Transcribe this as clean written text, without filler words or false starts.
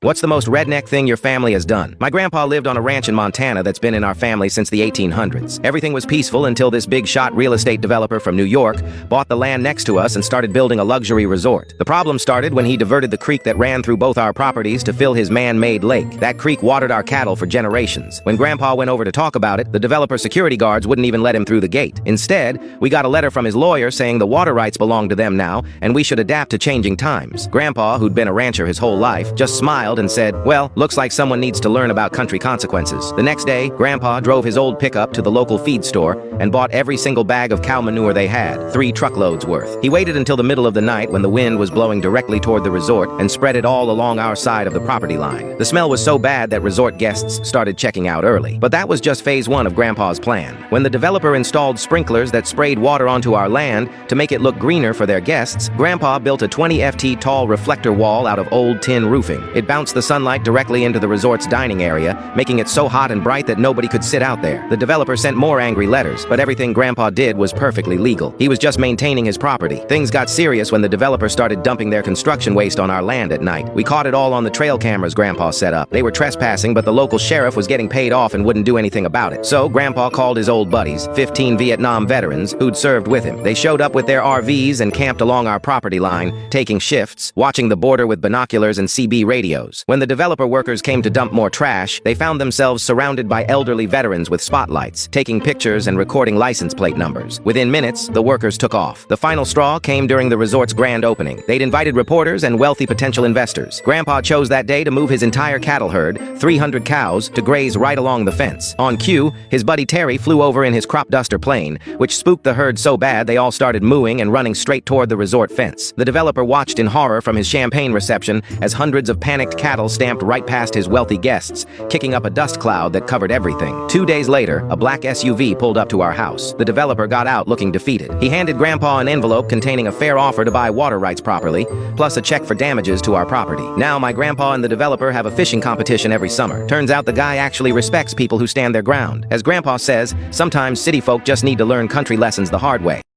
What's the most redneck thing your family has done? My grandpa lived on a ranch in Montana that's been in our family since the 1800s. Everything was peaceful until this big shot real estate developer from New York bought the land next to us and started building a luxury resort. The problem started when he diverted the creek that ran through both our properties to fill his man-made lake. That creek watered our cattle for generations. When Grandpa went over to talk about it, the developer's security guards wouldn't even let him through the gate. Instead, we got a letter from his lawyer saying the water rights belong to them now and we should adapt to changing times. Grandpa, who'd been a rancher his whole life, just smiled and said, "Well, looks like someone needs to learn about country consequences." The next day, Grandpa drove his old pickup to the local feed store and bought every single bag of cow manure they had, 3 truckloads worth. He waited until the middle of the night when the wind was blowing directly toward the resort and spread it all along our side of the property line. The smell was so bad that resort guests started checking out early. But that was just phase 1 of Grandpa's plan. When the developer installed sprinklers that sprayed water onto our land to make it look greener for their guests, Grandpa built a 20 FT tall reflector wall out of old tin roofing. It bounced the sunlight directly into the resort's dining area, making it so hot and bright that nobody could sit out there. The developer sent more angry letters, but everything Grandpa did was perfectly legal. He was just maintaining his property. Things got serious when the developer started dumping their construction waste on our land at night. We caught it all on the trail cameras Grandpa set up. They were trespassing, but the local sheriff was getting paid off and wouldn't do anything about it. So Grandpa called his old buddies, 15 Vietnam veterans, who'd served with him. They showed up with their RVs and camped along our property line, taking shifts, watching the border with binoculars and CB radios. When the developer workers came to dump more trash, they found themselves surrounded by elderly veterans with spotlights, taking pictures and recording license plate numbers. Within minutes, the workers took off. The final straw came during the resort's grand opening. They'd invited reporters and wealthy potential investors. Grandpa chose that day to move his entire cattle herd, 300 cows, to graze right along the fence. On cue, his buddy Terry flew over in his crop duster plane, which spooked the herd so bad they all started mooing and running straight toward the resort fence. The developer watched in horror from his champagne reception as hundreds of panicked cattle stamped right past his wealthy guests, kicking up a dust cloud that covered everything. 2 days later, a black SUV pulled up to our house. The developer got out looking defeated. He handed Grandpa an envelope containing a fair offer to buy water rights properly, plus a check for damages to our property. Now my grandpa and the developer have a fishing competition every summer. Turns out the guy actually respects people who stand their ground. As Grandpa says, sometimes city folk just need to learn country lessons the hard way.